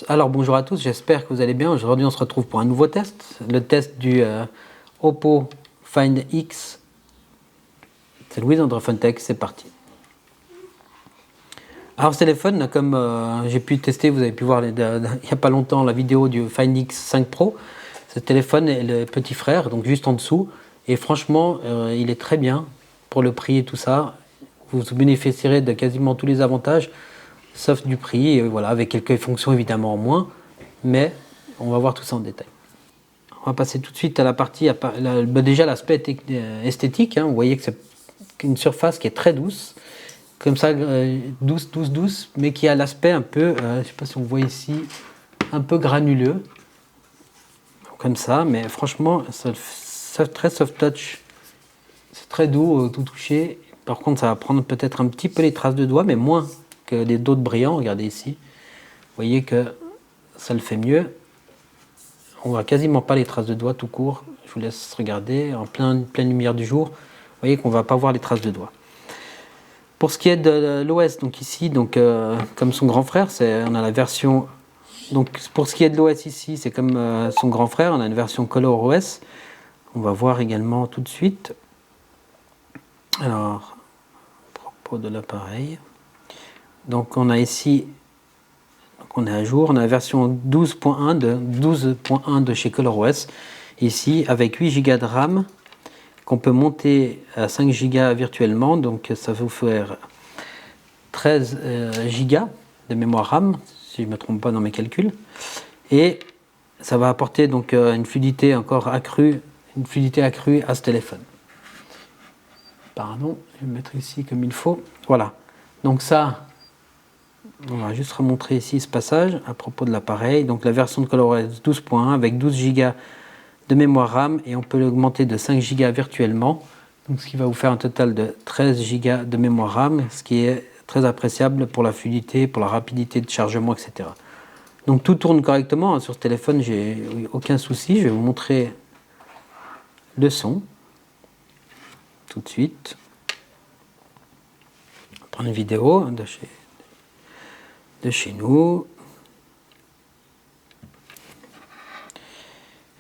Alors bonjour à tous, j'espère que vous allez bien. Aujourd'hui on se retrouve pour un nouveau test, le test du Oppo Find X. C'est Louise André Fontech, c'est parti. Alors ce téléphone, comme j'ai pu tester, vous avez pu voir il n'y a pas longtemps la vidéo du Find X5 Pro. Ce téléphone est le petit frère, donc juste en dessous. Et franchement, il est très bien pour le prix et tout ça. Vous bénéficierez de quasiment tous les avantages, sauf du prix, voilà, avec quelques fonctions évidemment en moins. Mais on va voir tout ça en détail. On va passer tout de suite à la partie, déjà l'aspect esthétique. Vous voyez que c'est une surface qui est très douce. Comme ça, douce, mais qui a l'aspect un peu, je ne sais pas si on voit ici, un peu granuleux. Comme ça, mais franchement, c'est très soft touch. C'est très doux, tout touché. Par contre, ça va prendre peut-être un petit peu les traces de doigts, mais moins que les d'autres brillants. Regardez ici. Vous voyez que ça le fait mieux. On voit quasiment pas les traces de doigts tout court. Je vous laisse regarder en pleine lumière du jour. Vous voyez qu'on va pas voir les traces de doigts. Pour ce qui est de l'OS, donc ici, comme son grand frère, on a la version. Donc pour ce qui est de l'OS ici, c'est comme son grand frère, on a une version ColorOS. On va voir également tout de suite. Alors, à propos de l'appareil, donc on a ici, on est à jour, on a la version 12.1 de chez ColorOS, ici avec 8 Go de RAM, qu'on peut monter à 5 Go virtuellement, donc ça va vous faire 13 Go de mémoire RAM, si je ne me trompe pas dans mes calculs, et ça va apporter donc une fluidité encore accrue, à ce téléphone. Pardon, je vais me mettre ici comme il faut. Voilà. Donc ça, on va juste remontrer ici ce passage à propos de l'appareil. Donc la version de ColorOS 12.1 avec 12 Go de mémoire RAM et on peut l'augmenter de 5 Go virtuellement. Donc ce qui va vous faire un total de 13 Go de mémoire RAM, ce qui est très appréciable pour la fluidité, pour la rapidité de chargement, etc. Donc tout tourne correctement. Sur ce téléphone, j'ai aucun souci. Je vais vous montrer le son. Tout de suite. On va prendre une vidéo de chez nous.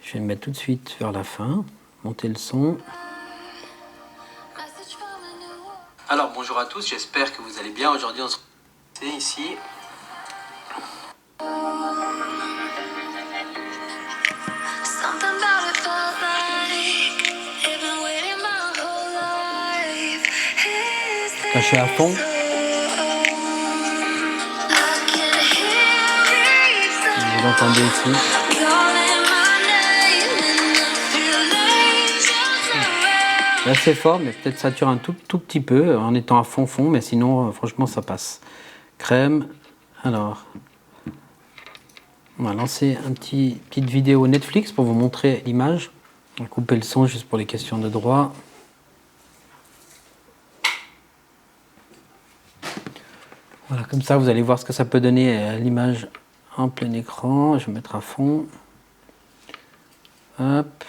Je vais me mettre tout de suite vers la fin, monter le son. Alors bonjour à tous, j'espère que vous allez bien. Aujourd'hui on se retrouve ici. Là, je suis à fond. Vous entendez ici. C'est assez fort, mais peut-être sature un tout petit peu en étant à fond, mais sinon, franchement, ça passe. Crème. Alors, on va lancer petite vidéo Netflix pour vous montrer l'image. On va couper le son juste pour les questions de droit. Voilà, comme ça, vous allez voir ce que ça peut donner à l'image en plein écran. Je vais mettre à fond. Hop.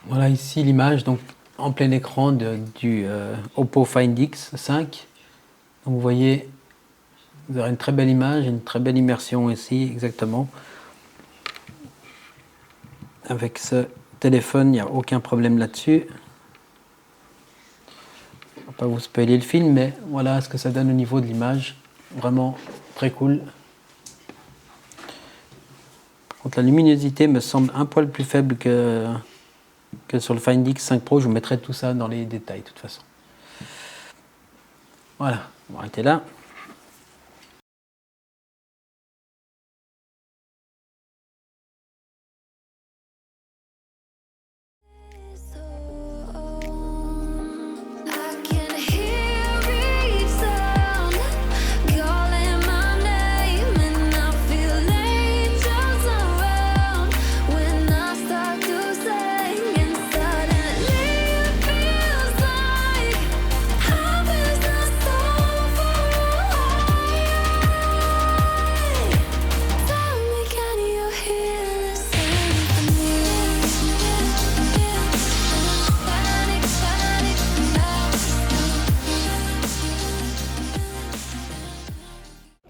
Voilà ici l'image donc en plein écran du Oppo Find X5. Donc vous voyez, vous aurez une très belle image, une très belle immersion ici exactement. Avec ce téléphone, il n'y a aucun problème là-dessus. Je ne vais pas vous spoiler le film, mais voilà ce que ça donne au niveau de l'image. Vraiment très cool. Par contre, la luminosité me semble un poil plus faible que sur le Find X5 Pro. Je vous mettrai tout ça dans les détails de toute façon. Voilà, on va arrêter là.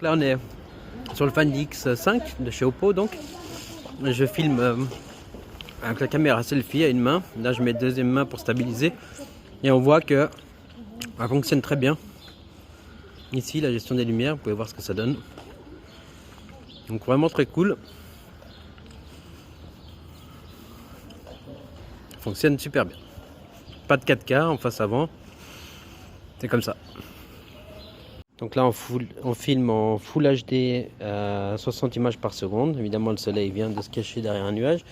Là on est sur le Find X5 de chez Oppo donc. Je filme avec la caméra selfie à une main. Là je mets deuxième main pour stabiliser. Et on voit que ça fonctionne très bien. Ici la gestion des lumières, vous pouvez voir ce que ça donne. Donc vraiment très cool. Ça fonctionne super bien. Pas de 4K en face avant. C'est comme ça. Donc là on filme en Full HD à 60 images par seconde. Évidemment le soleil vient de se cacher derrière un nuage.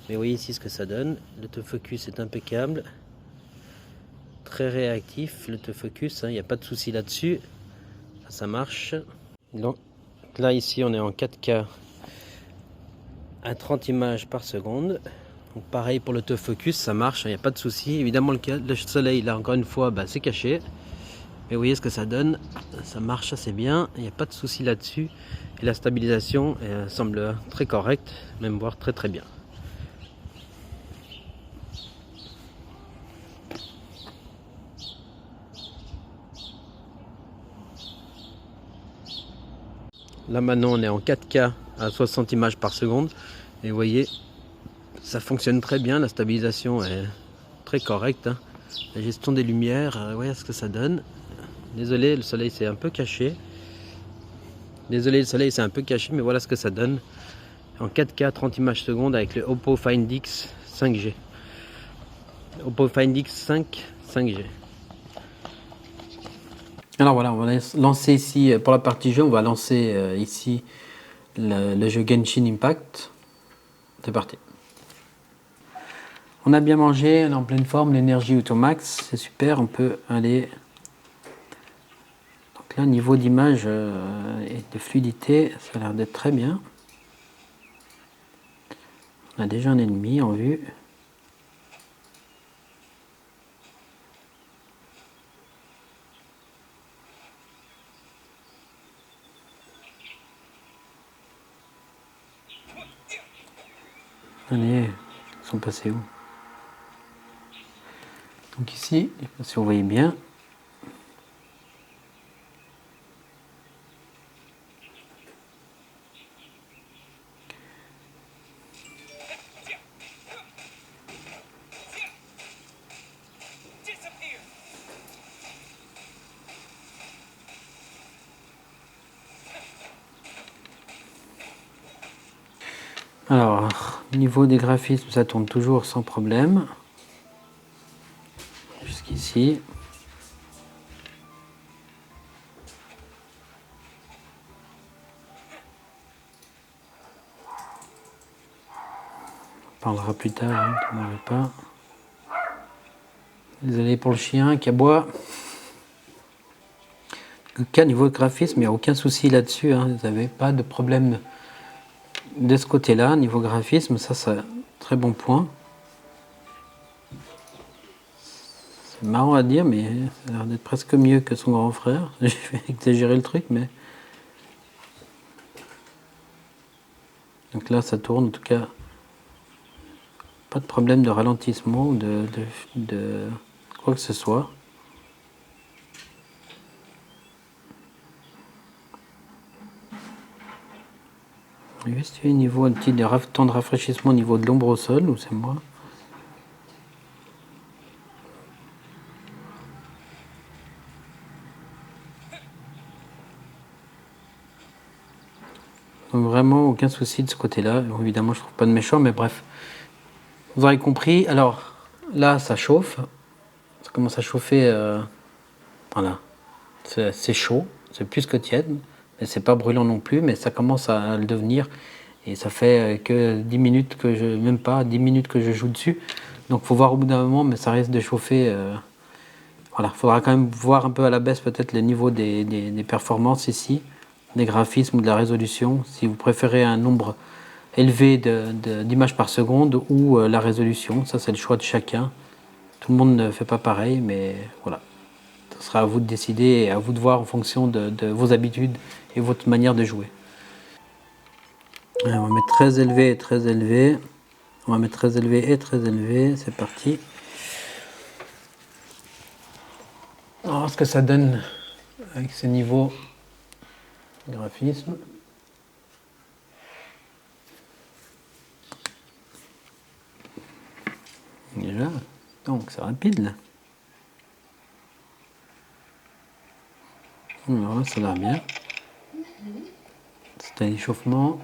Mais vous voyez ici ce que ça donne. L'autofocus est impeccable. Très réactif l'autofocus, il n'y a pas de souci là-dessus. Ça marche. Donc là ici on est en 4K à 30 images par seconde. Donc pareil pour l'autofocus, ça marche, il n'y a pas de souci. Évidemment le soleil là encore une fois c'est caché. Mais vous voyez ce que ça donne, ça marche assez bien, il n'y a pas de souci là-dessus. Et la stabilisation semble très correcte, même voire très très bien. Là maintenant on est en 4K à 60 images par seconde. Et vous voyez, ça fonctionne très bien, la stabilisation est très correcte. La gestion des lumières, voyez ce que ça donne. Désolé, le soleil s'est un peu caché. Désolé, le soleil s'est un peu caché, mais voilà ce que ça donne. En 4K 30 images secondes avec le Oppo Find X 5G. Oppo Find X5 5G. Alors voilà, on va lancer ici, pour la partie jeu, on va lancer ici le jeu Genshin Impact. C'est parti. On a bien mangé, on est en pleine forme, l'énergie automax, c'est super, on peut aller... Donc là, niveau d'image et de fluidité, ça a l'air d'être très bien. On a déjà un ennemi en vue. Allez, ils sont passés où? Donc ici, je ne sais pas si vous voyez bien. Alors, niveau des graphismes, ça tourne toujours sans problème. Jusqu'ici. On parlera plus tard, ne m'en veux pas. Désolé pour le chien qui aboie. Au niveau de graphisme, il n'y a aucun souci là-dessus. Vous n'avez pas de problème de ce côté-là. Niveau graphisme, ça c'est un très bon point. C'est marrant à dire, mais ça a l'air d'être presque mieux que son grand frère. Je vais exagérer le truc, mais... Donc là, ça tourne, en tout cas. Pas de problème de ralentissement ou de quoi que ce soit. Juste un niveau, un petit temps de rafraîchissement au niveau de l'ombre au sol, ou c'est moi? Donc vraiment aucun souci de ce côté-là. Évidemment, je trouve pas de méchant, mais bref. Vous aurez compris. Alors là, ça chauffe. Ça commence à chauffer. Voilà. C'est chaud. C'est plus que tiède. Mais c'est pas brûlant non plus, mais ça commence à le devenir. Et ça fait que 10 minutes que je... Même pas 10 minutes que je joue dessus. Donc faut voir au bout d'un moment, mais ça risque de chauffer. Voilà. Faudra quand même voir un peu à la baisse peut-être les niveaux des performances ici. Des graphismes ou de la résolution. Si vous préférez un nombre élevé d'images par seconde ou la résolution. Ça, c'est le choix de chacun. Tout le monde ne fait pas pareil, mais voilà. Ce sera à vous de décider et à vous de voir en fonction de vos habitudes et votre manière de jouer. Alors, on va mettre très élevé et très élevé. On va mettre très élevé et très élevé. C'est parti. Alors, ce que ça donne avec ces niveaux Graphisme. Déjà, donc c'est rapide là. Alors, ça a l'air bien. C'est un échauffement.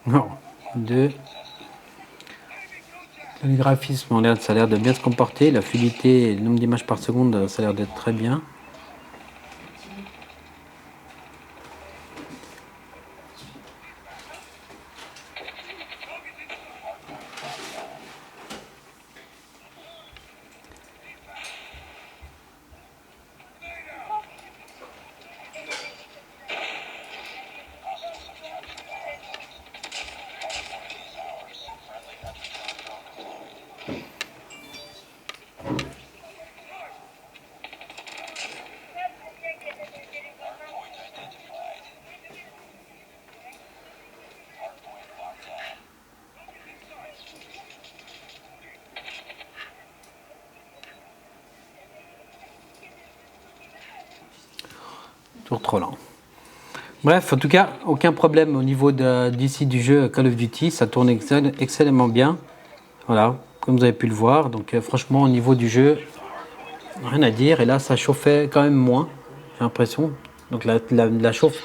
Non, deux. Le graphisme, ça a l'air de bien se comporter. La fluidité et le nombre d'images par seconde, ça a l'air d'être très bien. Toujours trop lent. Bref, en tout cas, aucun problème au niveau d'ici du jeu Call of Duty. Ça tourne excellemment bien. Voilà, comme vous avez pu le voir. Donc franchement, au niveau du jeu, rien à dire. Et là, ça chauffait quand même moins, j'ai l'impression. Donc la chauffe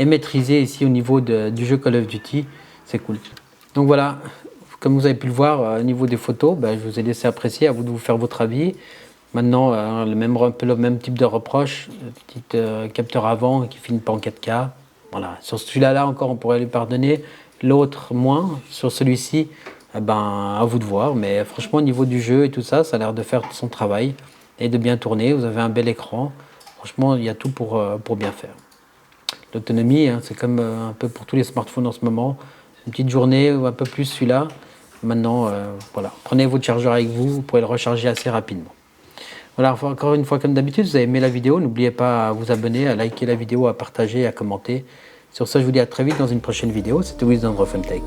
est maîtrisée ici au niveau du jeu Call of Duty. C'est cool. Donc voilà, comme vous avez pu le voir, au niveau des photos, je vous ai laissé apprécier, à vous de vous faire votre avis. Maintenant, un peu le même type de reproche, petit capteur avant qui filme pas en 4K. Voilà. Sur celui-là encore, on pourrait lui pardonner. L'autre, moins. Sur celui-ci, à vous de voir. Mais franchement, au niveau du jeu et tout ça, ça a l'air de faire son travail et de bien tourner. Vous avez un bel écran. Franchement, il y a tout pour bien faire. L'autonomie, c'est comme un peu pour tous les smartphones en ce moment. Une petite journée ou un peu plus celui-là. Maintenant, voilà. Prenez votre chargeur avec vous, vous pourrez le recharger assez rapidement. Voilà, encore une fois, comme d'habitude, vous avez aimé la vidéo, n'oubliez pas à vous abonner, à liker la vidéo, à partager, à commenter. Sur ce, je vous dis à très vite dans une prochaine vidéo. C'était Wisdom of Tech.